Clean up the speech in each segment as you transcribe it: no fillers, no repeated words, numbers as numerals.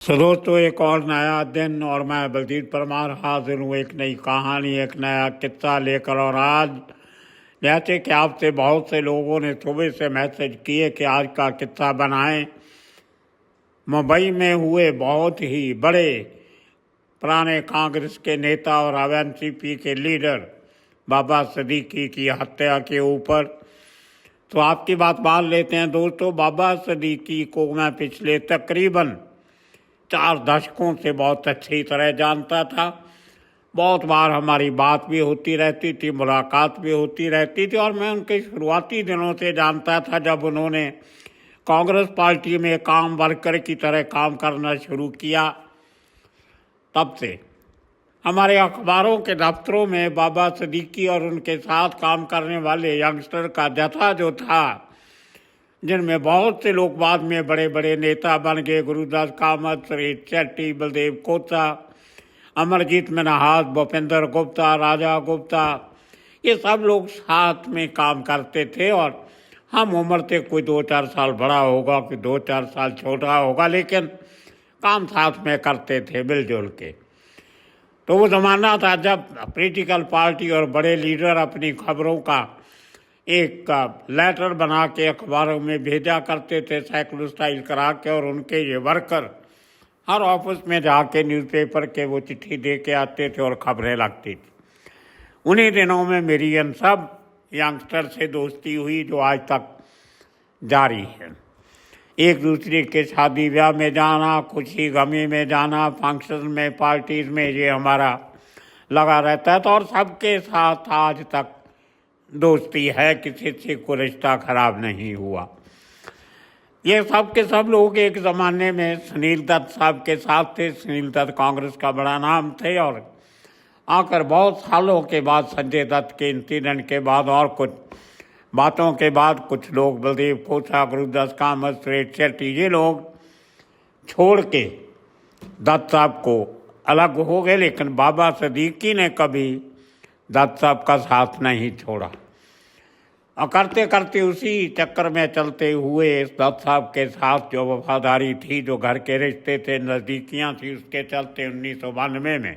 सो दोस्तों, एक और नया दिन और मैं बलजीत परमार हाजिर हूँ एक नई कहानी, एक नया किस्सा लेकर। और आज जैसे कि आपसे बहुत से लोगों ने सुबह से मैसेज किए कि आज का किस्सा बनाएं। मुंबई में हुए बहुत ही बड़े पुराने कांग्रेस के नेता और अब एनसीपी के लीडर बाबा सिद्दीकी की हत्या के ऊपर। तो आपकी बात मान लेते हैं दोस्तों। बाबा सिद्दीकी को मैं पिछले तकरीबन 4 दशकों से बहुत अच्छी तरह जानता था। बहुत बार हमारी बात भी होती रहती थी, मुलाकात भी होती रहती थी, और मैं उनके शुरुआती दिनों से जानता था जब उन्होंने कांग्रेस पार्टी में काम वर्कर की तरह काम करना शुरू किया। तब से हमारे अखबारों के दफ्तरों में बाबा सिद्दीकी और उनके साथ काम करने वाले यंगस्टर का जथा जो था, जिनमें बहुत से लोग बाद में बड़े बड़े नेता बन गए, गुरुदास कामत, सुरेश शेट्टी, बलदेव कोता, अमरजीत मिन्हास, भूपेंद्र गुप्ता, राजा गुप्ता, ये सब लोग साथ में काम करते थे। और हम उम्र से कोई 2-4 साल बड़ा होगा, कोई 2-4 साल छोटा होगा, लेकिन काम साथ में करते थे मिलजुल के। तो वो ज़माना था जब पॉलिटिकल पार्टी और बड़े लीडर अपनी खबरों का एक लेटर बना के अखबारों में भेजा करते थे, साइकिल स्टाइल करा के, और उनके ये वर्कर हर ऑफिस में जाके न्यूज़पेपर के वो चिट्ठी दे के आते थे और खबरें लगती थी। उन्हीं दिनों में मेरी इन सब यंगस्टर से दोस्ती हुई जो आज तक जारी है। एक दूसरे के शादी ब्याह में जाना, खुशी गमी में जाना, फंक्शन में, पार्टीज में, ये हमारा लगा रहता है। तो और सबके साथ आज तक दोस्ती है, किसी से कोई रिश्ता खराब नहीं हुआ। ये सब के सब लोग एक ज़माने में सुनील दत्त साहब के साथ थे। सुनील दत्त कांग्रेस का बड़ा नाम थे, और आकर बहुत सालों के बाद संजय दत्त के इंसिडेंट के बाद और कुछ बातों के बाद कुछ लोग, बलदेव कोता, गुरुदास कामत, सुरेश शेट्टी, ये लोग छोड़ के दत्त साहब को अलग हो गए। लेकिन बाबा सिद्दीकी ने कभी दत्त साहब का साथ नहीं छोड़ा, और करते करते उसी चक्कर में चलते हुए इस दत्त साहब के साथ जो वफादारी थी, जो घर के रिश्ते थे, नज़दीकियाँ थी, उसके चलते 1992 में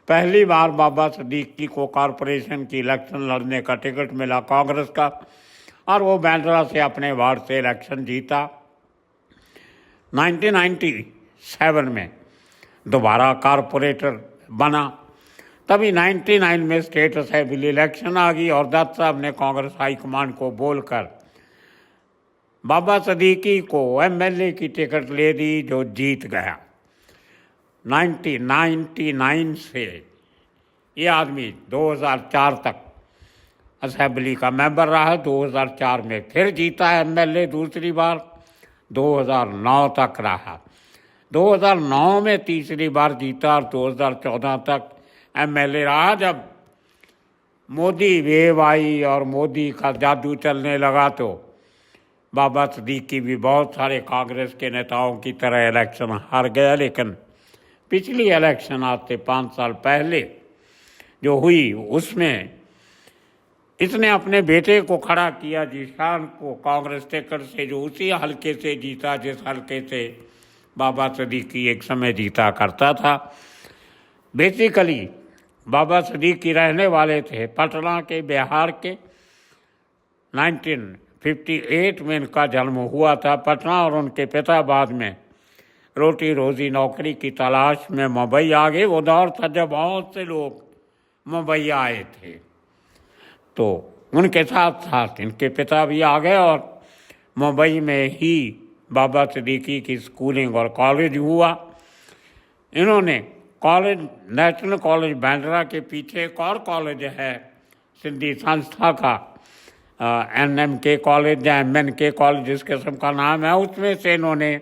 पहली बार बाबा सिद्दीकी को कॉरपोरेशन की इलेक्शन लड़ने का टिकट मिला कांग्रेस का, और वो बांद्रा से अपने वार्ड से इलेक्शन जीता। 1997 में दोबारा कॉरपोरेटर बना। तभी 99 में स्टेट असेंबली इलेक्शन आ गई, और दत्त साहब ने कांग्रेस हाईकमांड को बोलकर बाबा सिद्दीकी को एमएलए की टिकट ले दी, जो जीत गया। 1999 से ये आदमी 2004 तक असेंबली का मेंबर रहा। 2004 में फिर जीता एमएलए दूसरी बार, 2009 तक रहा। 2009 में तीसरी बार जीता, और 2014 तक एमएलए रहा। जब मोदी वेव आई और मोदी का जादू चलने लगा, तो बाबा सिद्दीकी भी बहुत सारे कांग्रेस के नेताओं की तरह इलेक्शन हार गया। लेकिन पिछली इलेक्शन आज से 5 साल पहले जो हुई, उसमें इसने अपने बेटे को खड़ा किया, जीशान को, कांग्रेस टिकट से, जो उसी हल्के से जीता जिस हल्के से बाबा सिद्दीकी एक समय जीता करता था। बेसिकली बाबा सिद्दीकी रहने वाले थे पटना के, बिहार के। 1958 में इनका जन्म हुआ था पटना, और उनके पिता बाद में रोटी रोजी नौकरी की तलाश में मुंबई आ गए। वो दौर था जब बहुत से लोग मुंबई आए थे, तो उनके साथ साथ इनके पिता भी आ गए, और मुंबई में ही बाबा सिद्दीकी की स्कूलिंग और कॉलेज हुआ। इन्होंने कॉलेज, नेशनल कॉलेज बांद्रा के पीछे एक और कॉलेज है सिंधी संस्था का, NMK कॉलेज या MNK कॉलेज जिस किस्म का नाम है, उसमें से इन्होंने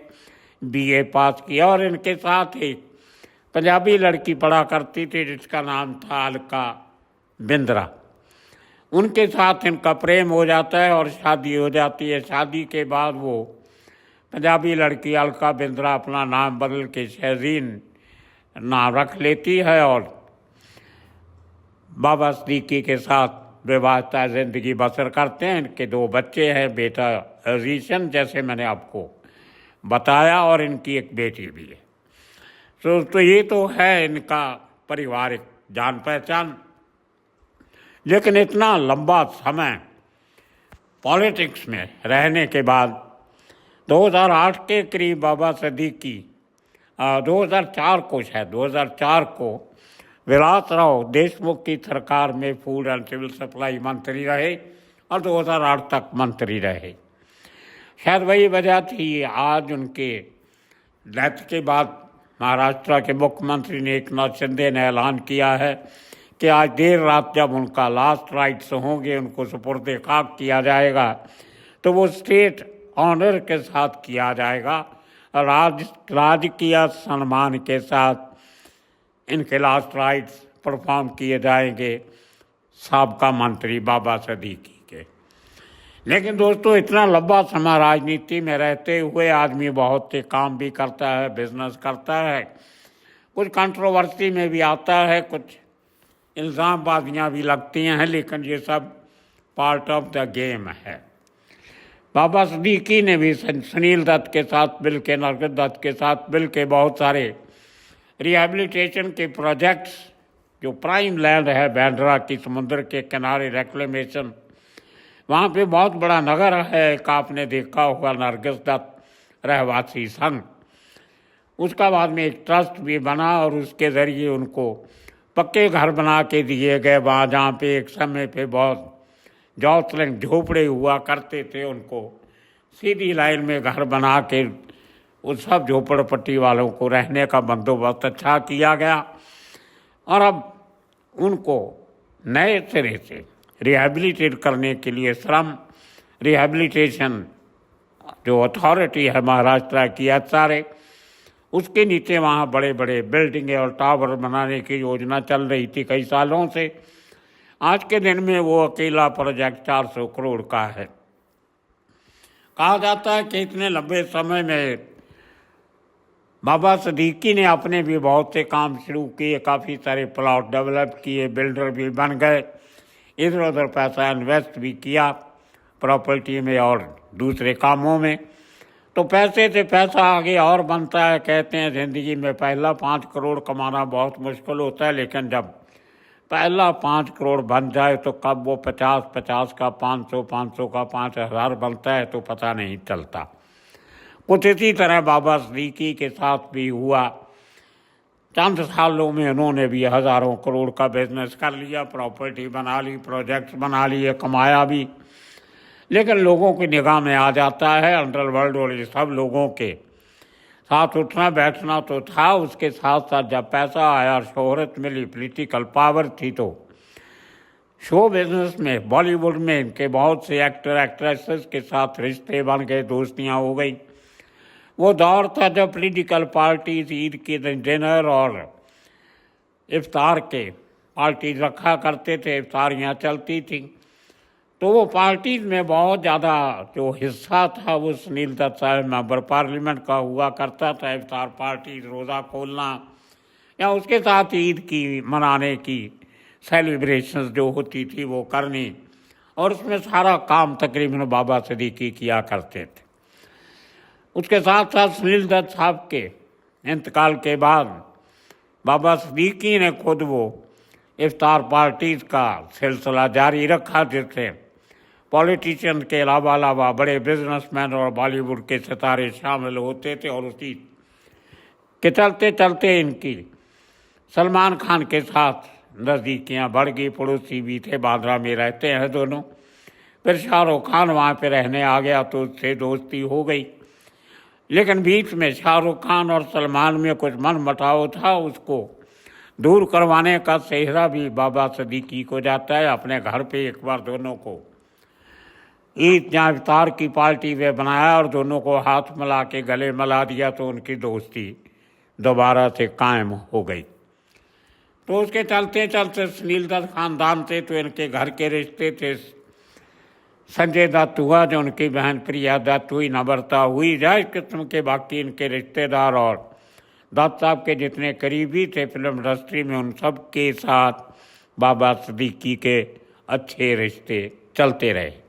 BA पास किया। और इनके साथ ही पंजाबी लड़की पढ़ा करती थी जिसका नाम था अलका बिंद्रा। उनके साथ इनका प्रेम हो जाता है और शादी हो जाती है। शादी के बाद वो पंजाबी लड़की अलका बिंद्रा अपना नाम बदल के शहजीन नाम रख लेती है, और बाबा सिद्दीकी के साथ विवाहिता ज़िंदगी बसर करते हैं। इनके 2 बच्चे हैं, बेटा अजीशन, जैसे मैंने आपको बताया, और इनकी एक बेटी भी है। तो ये तो है इनका पारिवारिक जान पहचान। लेकिन इतना लंबा समय पॉलिटिक्स में रहने के बाद 2008 के करीब बाबा सिद्दीकी 2004 को शायद 2004 को विलासराव देशमुख की सरकार में फूड एंड सिविल सप्लाई मंत्री रहे और 2008 तक मंत्री रहे। शायद वही वजह थी आज उनके डेथ के बाद महाराष्ट्र के मुख्यमंत्री ने एकनाथ शिंदे ने ऐलान किया है कि आज देर रात जब उनका लास्ट राइट्स होंगे, उनको सुपुर्द खाक किया जाएगा, तो वो स्टेट ऑनर के साथ किया जाएगा और राजकीय सम्मान के साथ इनके लास्ट राइट्स परफॉर्म किए जाएंगे साबका मंत्री बाबा सिद्दीकी के। लेकिन दोस्तों, इतना लंबा समय राजनीति में रहते हुए आदमी बहुत से काम भी करता है, बिजनेस करता है, कुछ कंट्रोवर्सी में भी आता है, कुछ इल्ज़ामबाजियाँ भी लगती हैं, लेकिन ये सब पार्ट ऑफ द गेम है। बाबा सिद्दीकी ने भी सुनील दत्त के साथ मिल के, नरगिस दत्त के साथ मिल के बहुत सारे रिहैबिलिटेशन के प्रोजेक्ट्स, जो प्राइम लैंड है बांद्रा की समुद्र के किनारे रेक्लेमेशन, वहाँ पे बहुत बड़ा नगर है एक, आपने देखा होगा, नरगिस दत्त रहवासी संघ। उसका बाद में एक ट्रस्ट भी बना और उसके ज़रिए उनको पक्के घर बना के दिए गए वहाँ, जहाँ पे एक समय पे बहुत जौसलन झोपड़े हुआ करते थे, उनको सीधी लाइन में घर बना के उस सब झोपड़पट्टी वालों को रहने का बंदोबस्त अच्छा किया गया। और अब उनको नए सिरे से रिहैबिलिटेट करने के लिए श्रम रिहैबिलिटेशन जो अथॉरिटी है महाराष्ट्र की SRA, उसके नीचे वहाँ बड़े बड़े बिल्डिंगें और टावर बनाने की योजना चल रही थी कई सालों से। आज के दिन में वो अकेला प्रोजेक्ट 400 करोड़ का है। कहा जाता है कि इतने लंबे समय में बाबा सिद्दीकी ने अपने भी बहुत से काम शुरू किए, काफ़ी सारे प्लॉट डेवलप किए, बिल्डर भी बन गए, इधर उधर पैसा इन्वेस्ट भी किया प्रॉपर्टी में और दूसरे कामों में। तो पैसे से पैसा आगे और बनता है। कहते हैं ज़िंदगी में पहला 5 करोड़ कमाना बहुत मुश्किल होता है, लेकिन जब पहला 5 करोड़ बन जाए तो कब वो 50 का 500 का 5000 बनता है तो पता नहीं चलता। कुछ इसी तरह बाबा सिद्दीकी के साथ भी हुआ। चंद सालों में उन्होंने भी हज़ारों करोड़ का बिजनेस कर लिया, प्रॉपर्टी बना ली, प्रोजेक्ट्स बना लिए, कमाया भी। लेकिन लोगों की निगाह में आ जाता है अंडरवर्ल्ड और ये सब लोगों के साथ उठना बैठना तो था, उसके साथ साथ जब पैसा आया, शोहरत मिली, पॉलिटिकल पावर थी, तो शो बिजनेस में बॉलीवुड में इनके बहुत से एक्टर एक्ट्रेसेस के साथ रिश्ते बन गए, दोस्तियाँ हो गई। वो दौर था जब पॉलिटिकल पार्टीज ईद के दिन डिनर और इफ्तार के पार्टीज रखा करते थे, इफ्तारियाँ चलती थी। तो वो पार्टीज में बहुत ज़्यादा जो हिस्सा था वो सुनील दत्त साहब मेंबर पार्लियामेंट का हुआ करता था। इफ्तार पार्टीज, रोज़ा खोलना या उसके साथ ईद की मनाने की सेलिब्रेशंस जो होती थी वो करनी, और उसमें सारा काम तकरीबन बाबा सिद्दीकी किया करते थे। उसके साथ साथ सुनील दत्त साहब के इंतकाल के बाद बाबा सिद्दीकी ने खुद वो इफ्तार पार्टीज़ का सिलसिला जारी रखा, जिससे पॉलिटिशियन के अलावा बड़े बिजनेसमैन और बॉलीवुड के सितारे शामिल होते थे। और उसी के चलते चलते इनकी सलमान खान के साथ नज़दीकियाँ बढ़ गई। पड़ोसी भी थे, बांद्रा में रहते हैं दोनों। फिर शाहरुख खान वहाँ पे रहने आ गया तो उससे दोस्ती हो गई। लेकिन बीच में शाहरुख खान और सलमान में कुछ मनमुटाव था, उसको दूर करवाने का सेहरा भी बाबा सिद्दीकी को जाता है। अपने घर पे एक बार दोनों को ईद या इफ्तार की पार्टी में बनाया और दोनों को हाथ मिला के गले मिला दिया, तो उनकी दोस्ती दोबारा से कायम हो गई। तो उसके चलते चलते सुनील दत्त खानदान से तो इनके घर के रिश्ते थे। संजय दत्त हुआ, जो उनकी बहन प्रिया दत्त हुई, नम्रता हुई, जायज़ किस्म के बाकी इनके रिश्तेदार और दत्त साहब के जितने करीबी थे फिल्म इंडस्ट्री में, उन सब के साथ बाबा सिद्दीकी के अच्छे रिश्ते चलते रहे।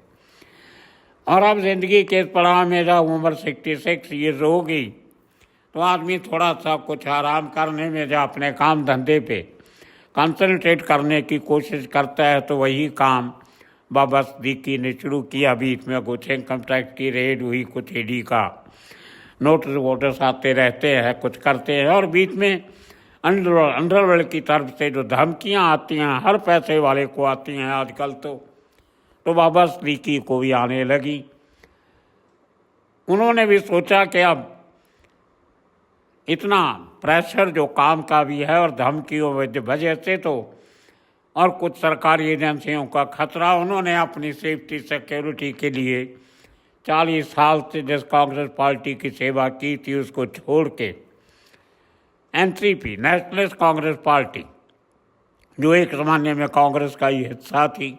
और अब जिंदगी के इस पड़ाव में जब उम्र 66 ईयर्स हो गई तो आदमी थोड़ा सा कुछ आराम करने में जब अपने काम धंधे पे कंसंट्रेट करने की कोशिश करता है तो वही काम बाबा सिद्दीकी ने शुरू किया। बीच में कुछ इनकम टैक्स की रेड हुई, कुछ ईडी का नोटिस वोटिस आते रहते हैं, कुछ करते हैं, और बीच में अंडरवर्ल्ड की तरफ से जो धमकियां आती हैं हर पैसे वाले को आती हैं आजकल तो बाबा सिद्दीकी को भी आने लगी। उन्होंने भी सोचा कि अब इतना प्रेशर जो काम का भी है और धमकियों वजह से तो और कुछ सरकारी एजेंसियों का खतरा, उन्होंने अपनी सेफ्टी सिक्योरिटी के लिए 40 साल से जिस कांग्रेस पार्टी की सेवा की थी उसको छोड़ के एनसीपी, नेशनलिस्ट कांग्रेस पार्टी, जो एक ज़माने में कांग्रेस का ही हिस्सा थी,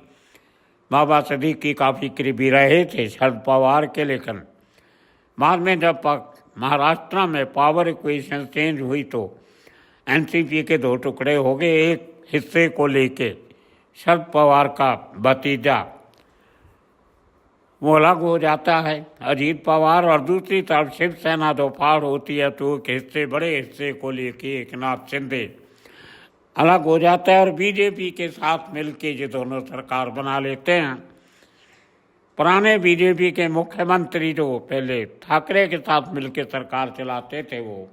बाबा सिद्दीकी काफ़ी करीबी रहे थे शरद पवार के, लेकिन बाद में जब महाराष्ट्र में पावर इक्वेशन चेंज हुई तो एनसीपी के दो टुकड़े हो गए। एक हिस्से को लेके शरद पवार का भतीजा वो अलग हो जाता है, अजीत पवार, और दूसरी तरफ शिवसेना दो फाड़ होती है तो एक हिस्से, बड़े हिस्से को लेके एकनाथ शिंदे अलग हो जाता है और बीजेपी के साथ मिलके ये दोनों सरकार बना लेते हैं। पुराने बीजेपी के मुख्यमंत्री जो पहले ठाकरे के साथ मिलकर सरकार चलाते थे वो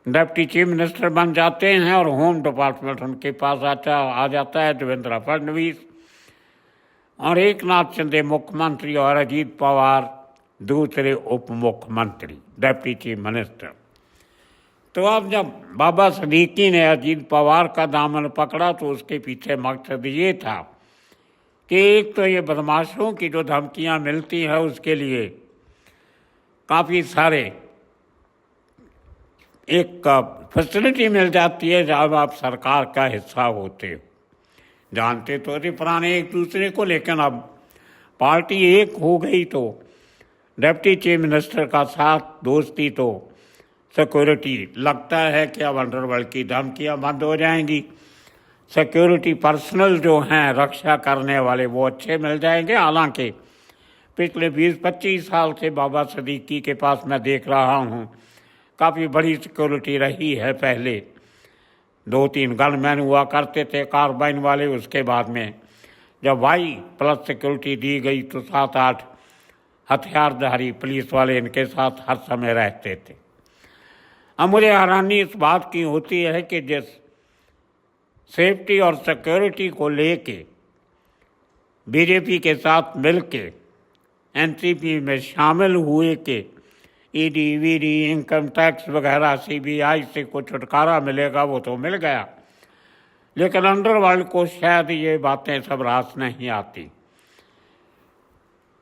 डिप्टी चीफ मिनिस्टर बन जाते हैं और होम डिपार्टमेंट उनके पास आ जाता है देवेंद्र फडणवीस, और एकनाथ शिंदे मुख्यमंत्री और अजीत पवार दूसरे उप मुख्यमंत्री, डिप्टी चीफ मिनिस्टर। तो अब जब बाबा सिद्दीकी ने अजीत पवार का दामन पकड़ा तो उसके पीछे मकसद ये था कि एक तो ये बदमाशों की जो धमकियां मिलती है उसके लिए काफ़ी सारे एक फैसिलिटी मिल जाती है जब आप सरकार का हिस्सा होते हो। जानते तो थे पुराने एक दूसरे को, लेकिन अब पार्टी एक हो गई तो डिप्टी चीफ मिनिस्टर का साथ, दोस्ती, तो सिक्योरिटी लगता है कि अब अंडरवर्ल्ड की धमकियां बंद हो जाएंगी। सिक्योरिटी पर्सनल जो हैं रक्षा करने वाले वो अच्छे मिल जाएंगे। हालांकि पिछले 20-25 साल से बाबा सिद्दीकी के पास मैं देख रहा हूँ काफ़ी बड़ी सिक्योरिटी रही है। पहले 2-3 गनमैन हुआ करते थे कार्बाइन वाले, उसके बाद में जब Y+ सिक्योरिटी दी गई तो 7-8 हथियारधारी पुलिस वाले इनके साथ हर समय रहते थे। अब मुझे हैरानी इस बात की होती है कि जिस सेफ्टी और सिक्योरिटी को लेके बीजेपी के साथ मिलके एनसीपी में शामिल हुए कि ईडी, वीडी, इनकम टैक्स वगैरह, सीबीआई से कुछ छुटकारा मिलेगा, वो तो मिल गया, लेकिन अंडरवर्ल्ड को शायद ये बातें सब रास नहीं आती।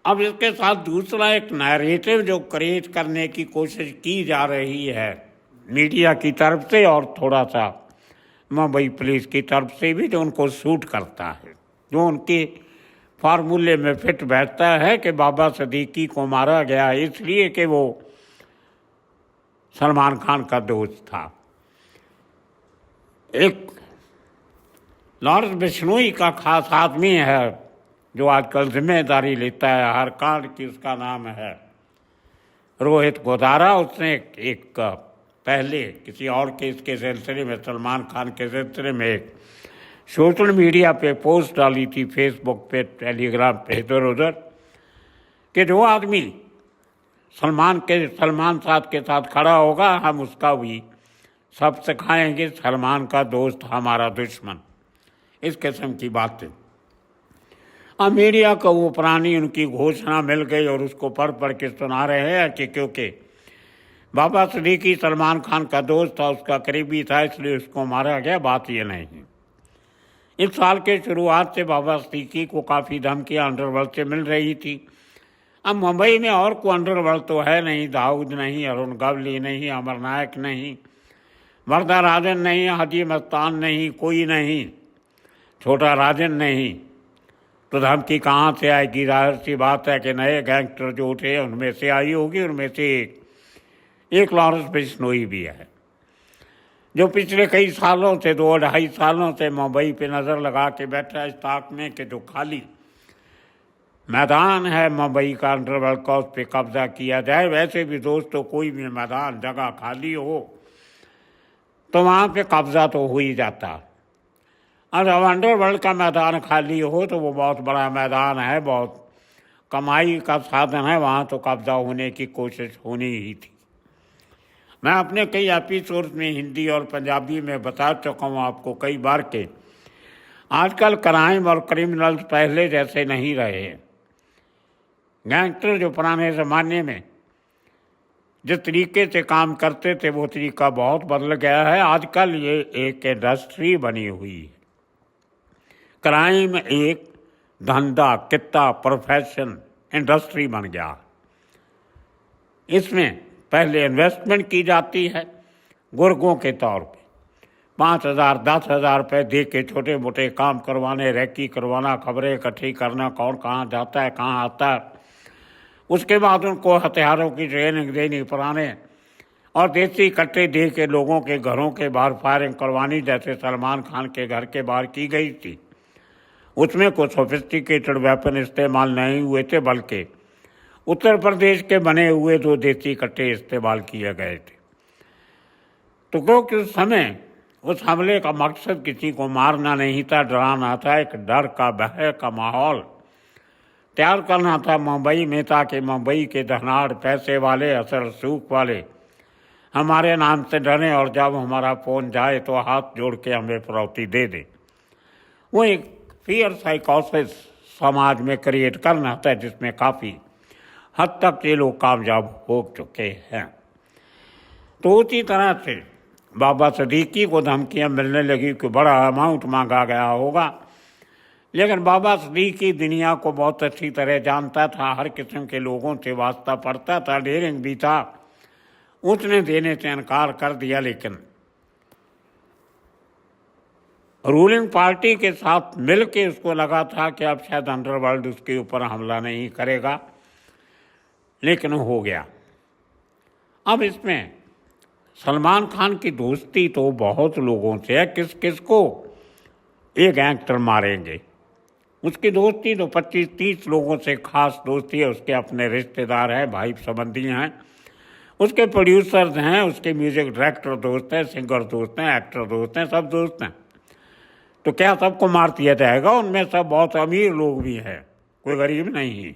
अब इसके साथ दूसरा एक नैरेटिव जो क्रिएट करने की कोशिश की जा रही है मीडिया की तरफ से और थोड़ा सा मुंबई पुलिस की तरफ से भी, जो उनको सूट करता है, जो उनके फार्मूले में फिट बैठता है कि बाबा सिद्दीकी को मारा गया इसलिए कि वो सलमान खान का दोस्त था। एक लॉरेंस बिश्नोई का खास आदमी है जो आजकल जिम्मेदारी लेता है हर कांड की, उसका नाम है रोहित गोदारा। उसने एक पहले किसी और केस के सिलसिले में, सलमान खान के सिलसिले में, एक सोशल मीडिया पे पोस्ट डाली थी, फेसबुक पे, टेलीग्राम पे, इधर उधर, कि जो आदमी सलमान साहब के साथ खड़ा होगा हम उसका भी सब सिखाएंगे, सलमान का दोस्त हमारा दुश्मन, इस किस्म की बातें। अब मीडिया को वो पुरानी उनकी घोषणा मिल गई और उसको पढ़ के सुना रहे हैं कि क्योंकि बाबा सिद्दीकी सलमान खान का दोस्त था, उसका करीबी था, इसलिए उसको मारा गया। बात ये नहीं। इस साल के शुरुआत से बाबा सिद्दीकी को काफ़ी धमकियाँ अंडरवर्ल्ड से मिल रही थी। अब मुंबई में और कोई अंडरवर्ल्ड तो है नहीं, दाऊद नहीं, अरुण गवली नहीं, अमर नायक नहीं, वरदा राजन नहीं, हाजी मस्तान नहीं, कोई नहीं, छोटा राजन नहीं, तो धमकी कहाँ से आएगी? जाहिर सी बात है कि नए गैंगस्टर जो उठे उनमें से आई होगी। उनमें से एक लॉरेंस बिश्नोई भी है जो पिछले कई सालों से, 2-2.5 सालों से मुंबई पे नज़र लगा के बैठा है इस ताक में कि जो खाली मैदान है मुंबई का अंडरवर्ल्ड का, उस पर कब्जा किया जाए। वैसे भी दोस्तों कोई भी मैदान जगह खाली हो तो वहाँ पे कब्जा तो हो ही जाता। और जब अंडरवर्ल्ड का मैदान खाली हो तो वो बहुत बड़ा मैदान है, बहुत कमाई का साधन है, वहाँ तो कब्जा होने की कोशिश होनी ही थी। मैं अपने कई एपिसोड्स में हिंदी और पंजाबी में बता चुका हूँ आपको कई बार के आजकल क्राइम और क्रिमिनल्स पहले जैसे नहीं रहे। गैंगस्टर जो पुराने ज़माने में जिस तरीके से काम करते थे वो तरीका बहुत बदल गया है। आजकल ये एक इंडस्ट्री बनी हुई है। क्राइम एक धंधा, कित्ता, प्रोफेशन, इंडस्ट्री बन गया। इसमें पहले इन्वेस्टमेंट की जाती है गुर्गों के तौर पे, 5,000 10,000 रुपये दे के छोटे मोटे काम करवाने, रैकी करवाना, खबरें इकट्ठी करना, कौन कहाँ जाता है कहाँ आता है। उसके बाद उनको हथियारों की ट्रेनिंग देनी पुराने, और देसी कट्टे दे के लोगों के घरों के बाहर फायरिंग करवानी, जैसे सलमान खान के घर के बाहर की गई थी। उसमें कुछ सोफिस्टिकेटेड वेपन इस्तेमाल नहीं हुए थे, बल्कि उत्तर प्रदेश के बने हुए 2 देसी कट्टे इस्तेमाल किए गए थे। तो क्योंकि उस समय उस हमले का मकसद किसी को मारना नहीं था, डराना था, एक डर का, भय का माहौल तैयार करना था मुंबई में, ताकि मुंबई के धनाढ़, पैसे वाले, असल सूख वाले हमारे नाम से डरें और जब हमारा फ़ोन जाए तो हाथ जोड़ के हमें फिरौती दे दे। वो एक फियर साइकोसिस समाज में क्रिएट करना था, जिसमें काफ़ी हद तक ये लोग कामयाब हो चुके हैं। तो उसी तरह से बाबा सिद्दीकी को धमकियाँ मिलने लगी कि बड़ा अमाउंट मांगा गया होगा, लेकिन बाबा सिद्दीकी दुनिया को बहुत अच्छी तरह जानता था, हर किस्म के लोगों से वास्ता पड़ता था, डेयरिंग भी था। उसने देने से इनकार कर दिया, लेकिन रूलिंग पार्टी के साथ मिल के उसको लगा था कि अब शायद अंडरवर्ल्ड उसके ऊपर हमला नहीं करेगा, लेकिन हो गया। अब इसमें सलमान खान की दोस्ती तो बहुत लोगों से है, किस किस को ये गैंगस्टर मारेंगे। उसकी दोस्ती तो 25-30 लोगों से खास दोस्ती है। उसके अपने रिश्तेदार हैं, भाई संबंधी हैं, उसके प्रोड्यूसर्स हैं, उसके म्यूजिक डायरेक्टर दोस्त हैं, सिंगर दोस्त हैं, एक्टर दोस्त हैं, सब दोस्त हैं। तो क्या सबको मार दिया जाएगा? उनमें सब बहुत अमीर लोग भी हैं, कोई गरीब नहीं है।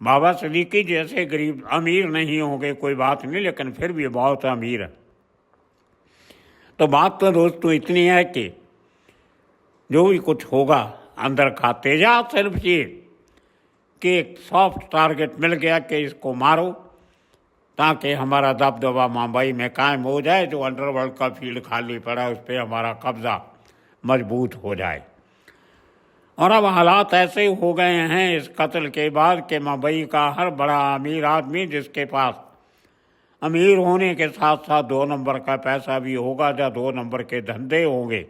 बाबा सिद्दीकी जैसे गरीब अमीर नहीं होंगे कोई बात नहीं, लेकिन फिर भी बहुत अमीर है। तो बात तो दोस्तों इतनी है कि जो भी कुछ होगा अंदर का तेजा सिर्फ ये कि एक सॉफ्ट टारगेट मिल गया कि इसको मारो, ताकि हमारा दबदबा मुंबई में कायम हो जाए। जो अंडरवर्ल्ड का फील्ड खाली पड़ा है उस पर हमारा कब्जा मजबूत हो जाए। और अब हालात ऐसे हो गए हैं इस कत्ल के बाद कि मुंबई का हर बड़ा अमीर आदमी, जिसके पास अमीर होने के साथ साथ 2 नंबर का पैसा भी होगा, या 2 नंबर के धंधे होंगे,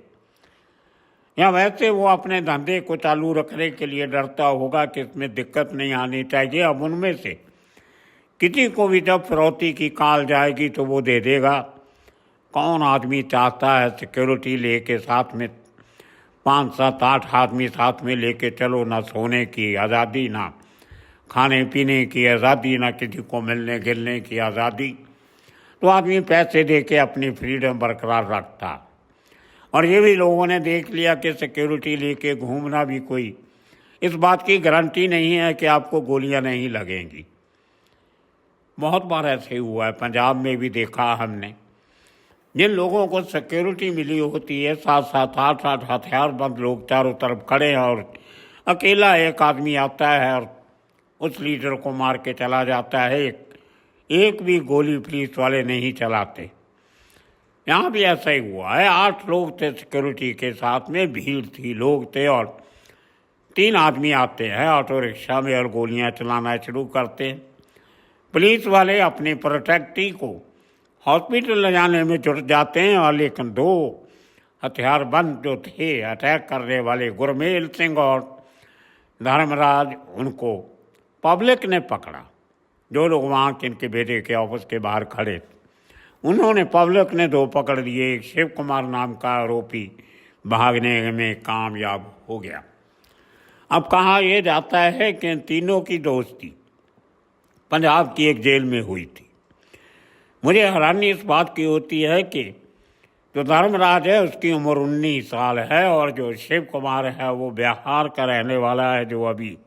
या वैसे वो अपने धंधे को चालू रखने के लिए डरता होगा कि इसमें दिक्कत नहीं आनी चाहिए। अब उनमें से किसी को भी जब फिरौती की कॉल जाएगी तो वो दे देगा। कौन आदमी चाहता है सिक्योरिटी लेके साथ में 5, 7, 8 आदमी साथ में लेके चलो, ना सोने की आज़ादी, ना खाने पीने की आज़ादी, ना किसी को मिलने गिलने की आज़ादी। तो आदमी पैसे दे के अपनी फ्रीडम बरकरार रखता। और ये भी लोगों ने देख लिया कि सिक्योरिटी लेके घूमना भी कोई इस बात की गारंटी नहीं है कि आपको गोलियां नहीं लगेंगी। बहुत बार ऐसे हुआ है, पंजाब में भी देखा हमने। जिन लोगों को सिक्योरिटी मिली होती है, 7-7, 8-8 हथियारबंद लोग चारों तरफ खड़े हैं, और अकेला एक आदमी आता है और उस लीडर को मार के चला जाता है। एक भी गोली पुलिस वाले नहीं चलाते। यहाँ भी ऐसा ही हुआ है। 8 लोग थे सिक्योरिटी के साथ में, भीड़ थी, लोग थे, और 3 आदमी आते हैं ऑटो रिक्शा में और गोलियां चलाना शुरू करते हैं। पुलिस वाले अपनी प्रोटेक्टी को हॉस्पिटल ले जाने में जुट जाते हैं, और लेकिन 2 हथियारबंद जो थे अटैक करने वाले, गुरमेल सिंह और धर्मराज, उनको पब्लिक ने पकड़ा। जो लोग वहाँ इनके बेटे के ऑफिस के बाहर खड़े थे, उन्होंने, पब्लिक ने 2 पकड़ लिए। एक शिव कुमार नाम का आरोपी भागने में कामयाब हो गया। अब कहा यह जाता है कि इन तीनों की दोस्ती पंजाब की एक जेल में हुई थी। मुझे हैरानी इस बात की होती है कि जो धर्मराज है उसकी उम्र 19 साल है और जो शिव कुमार है वो बिहार का रहने वाला है जो अभी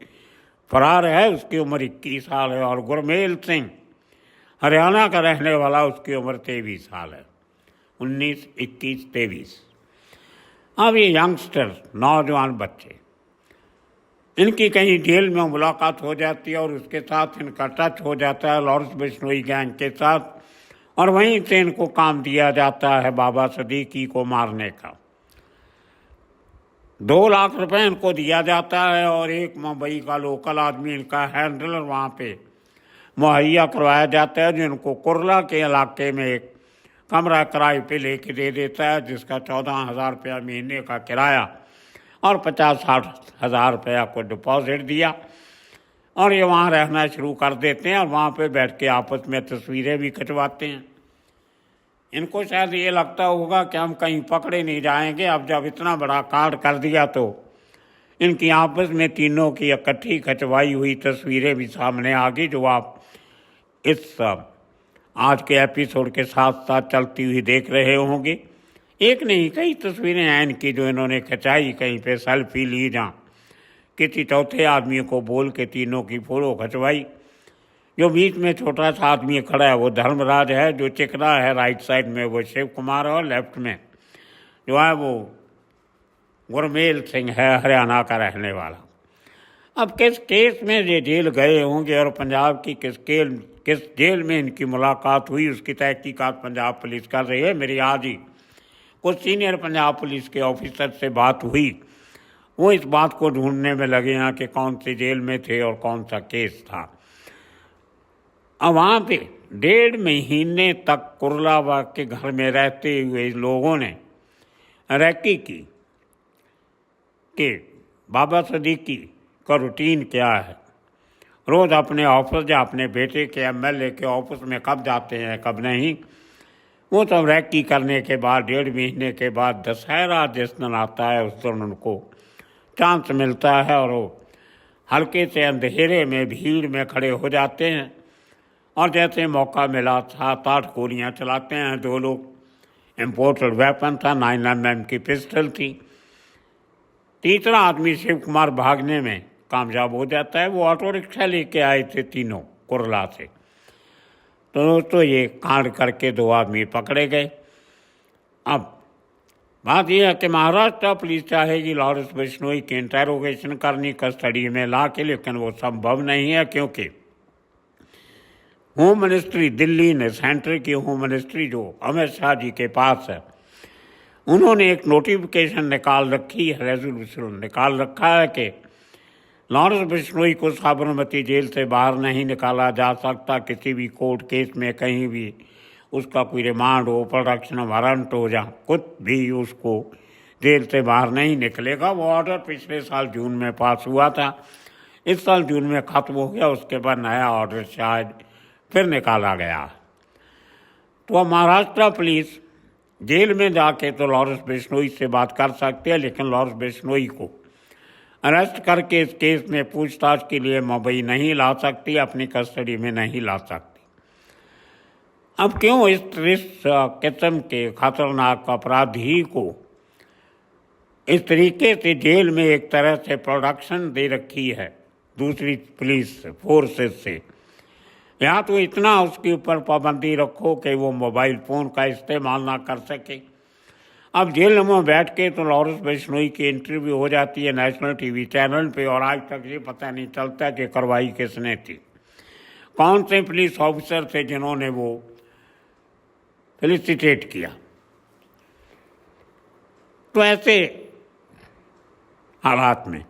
फरार है, उसकी उम्र 21 साल है, और गुरमेल सिंह हरियाणा का रहने वाला, उसकी उम्र 23 साल है। 19, 21, 23। अब ये यंगस्टर, नौजवान बच्चे, इनकी कहीं जेल में मुलाकात हो जाती है और उसके साथ इनका टच हो जाता है लॉरेंस बिश्नोई गैंग के साथ, और वहीं से इनको काम दिया जाता है बाबा सदीकी को मारने का। 2 लाख रुपए इनको दिया जाता है और एक मुंबई का लोकल आदमी, इनका हैंडलर, वहाँ पे मुहैया करवाया जाता है, जो इनको कुर्ला के इलाके में एक कमरा किराए पे लेके दे देता है, जिसका 14,000 रुपया महीने का किराया और 50-60 हज़ार रुपया को डिपॉजिट दिया, और ये वहाँ रहना शुरू कर देते हैं और वहाँ पे बैठ के आपस में तस्वीरें भी खिंचवाते हैं। इनको शायद ये लगता होगा कि हम कहीं पकड़े नहीं जाएंगे। अब जब इतना बड़ा कांड कर दिया तो इनकी आपस में तीनों की इकट्ठी खिंचवाई हुई तस्वीरें भी सामने आ गई, जो आप इस आज के एपिसोड के साथ साथ चलती हुई देख रहे होंगे। एक नहीं, कई तस्वीरें हैं इनकी जो इन्होंने खिंचाई, कहीं पे सेल्फी ली, जहाँ किसी चौथे आदमी को बोल के तीनों की फोटो खिंचवाई। जो बीच में छोटा सा आदमी खड़ा है वो धर्मराज है, जो चिकना है राइट साइड में वो शिव कुमार है, और लेफ्ट में जो है वो गुरमेल सिंह है, हरियाणा का रहने वाला। अब किस केस में ये जेल गए होंगे और पंजाब की किस जेल में इनकी मुलाकात हुई, उसकी तहकीकात पंजाब पुलिस कर रही है। मेरी आज ही कुछ सीनियर पंजाब पुलिस के ऑफिसर से बात हुई, वो इस बात को ढूंढने में लगे हैं कि कौन सी जेल में थे और कौन सा केस था। अब वहाँ पे 1.5 महीने तक कुर्ला के घर में रहते हुए लोगों ने रैकी की कि बाबा सदीकी का रूटीन क्या है, रोज़ अपने ऑफिस या अपने बेटे के MLA के ऑफिस में कब जाते हैं कब नहीं। वो सब रैकी करने के बाद 1.5 महीने के बाद दशहरा जिस दिन आता है उस दिन उनको चांस मिलता है और वो हल्के से अंधेरे में भीड़ में खड़े हो जाते हैं, और जैसे मौका मिला 7-8 गोलियाँ चलाते हैं। 2 लोग, इम्पोर्टेड वेपन था, 9mm की पिस्टल थी। तीसरा आदमी शिव कुमार भागने में कामयाब हो जाता है। वो ऑटो रिक्शा लेके आए थे तीनों कुर्ला से। तो दोस्तों ये कांड करके 2 आदमी पकड़े गए। अब बात यह है कि महाराष्ट्र पुलिस चाहेगी लॉरेंस बिश्नोई की इंटेरोगेशन करनी कस्टडी में ला के, लेकिन वो संभव नहीं है, क्योंकि होम मिनिस्ट्री दिल्ली ने, सेंटर की होम मिनिस्ट्री जो अमित शाह जी के पास है, उन्होंने एक नोटिफिकेशन निकाल रखी है, रेजोल्यूशन निकाल रखा है कि लॉरेंस बिश्नोई को साबरमती जेल से बाहर नहीं निकाला जा सकता। किसी भी कोर्ट केस में कहीं भी उसका कोई रिमांड हो, प्रोडक्शन वारंट हो, जहाँ कुछ भी उसको जेल से बाहर नहीं निकलेगा। वो ऑर्डर पिछले साल जून में पास हुआ था, इस साल जून में ख़त्म हो गया। उसके बाद नया ऑर्डर शायद फिर निकाला गया। तो अब महाराष्ट्र पुलिस जेल में जाके तो लॉरेंस बिश्नोई से बात कर सकते हैं, लेकिन लॉरेंस बिश्नोई को अरेस्ट करके इस केस में पूछताछ के लिए मुंबई नहीं ला सकती, अपनी कस्टडी में नहीं ला सकती। अब क्यों इस किस्म के खतरनाक अपराधी को इस तरीके से जेल में एक तरह से प्रोडक्शन दे रखी है दूसरी पुलिस फोर्सेस से, या तो इतना उसके ऊपर पाबंदी रखो कि वो मोबाइल फ़ोन का इस्तेमाल ना कर सके। अब जेल में बैठ के तो लॉरेंस बिश्नोई की इंटरव्यू हो जाती है नेशनल टीवी चैनल पे, और आज तक ये पता नहीं चलता कि कार्रवाई किसने थी, कौन से पुलिस ऑफिसर थे जिन्होंने वो फेलिसिटेट किया। तो ऐसे हालात में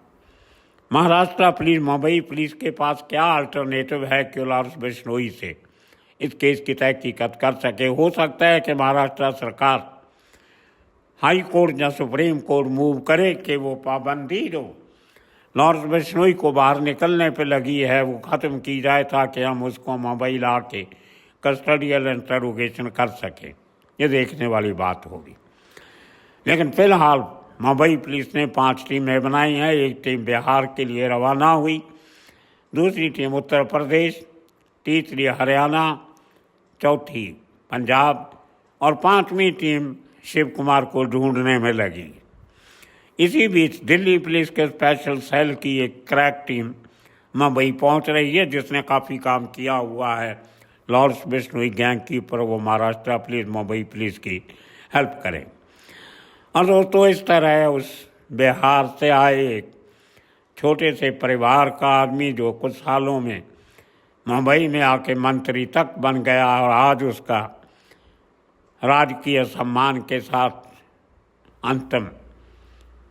महाराष्ट्र पुलिस, मुंबई पुलिस के पास क्या अल्टरनेटिव है कि लॉरेंस बिश्नोई से इस केस की तहकीकात कर सके। हो सकता है कि महाराष्ट्र सरकार हाई कोर्ट या सुप्रीम कोर्ट मूव करे कि वो पाबंदी जो लॉरेंस बिश्नोई को बाहर निकलने पे लगी है वो ख़त्म की जाए, ताकि हम उसको मुंबई ला के कस्टडियल इंटरोगेशन कर सकें। ये देखने वाली बात होगी। लेकिन फ़िलहाल मुंबई पुलिस ने 5 टीमें बनाई हैं। एक टीम बिहार के लिए रवाना हुई, दूसरी टीम उत्तर प्रदेश, तीसरी हरियाणा, चौथी पंजाब और 5वीं टीम शिव कुमार को ढूंढने में लगी। इसी बीच दिल्ली पुलिस के स्पेशल सेल की एक क्रैक टीम मुंबई पहुंच रही है, जिसने काफ़ी काम किया हुआ है लॉर्ड्स बिश्नोई गैंग की, पर वो महाराष्ट्र पुलिस मुंबई पुलिस की हेल्प करें। और दोस्तों, इस तरह उस बिहार से आए एक छोटे से परिवार का आदमी जो कुछ सालों में मुंबई में आके मंत्री तक बन गया, और आज उसका राजकीय सम्मान के साथ अंतिम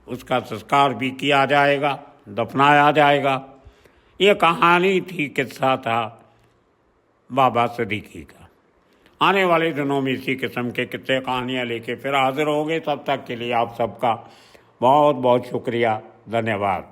उसका संस्कार भी किया जाएगा, दफनाया जाएगा। ये कहानी थी, किस्सा था बाबा सिद्दीकी का। आने वाले दिनों में इसी किस्म के किस्से कहानियाँ लेके फिर हाजिर होंगे। तब तक के लिए आप सबका बहुत बहुत शुक्रिया, धन्यवाद।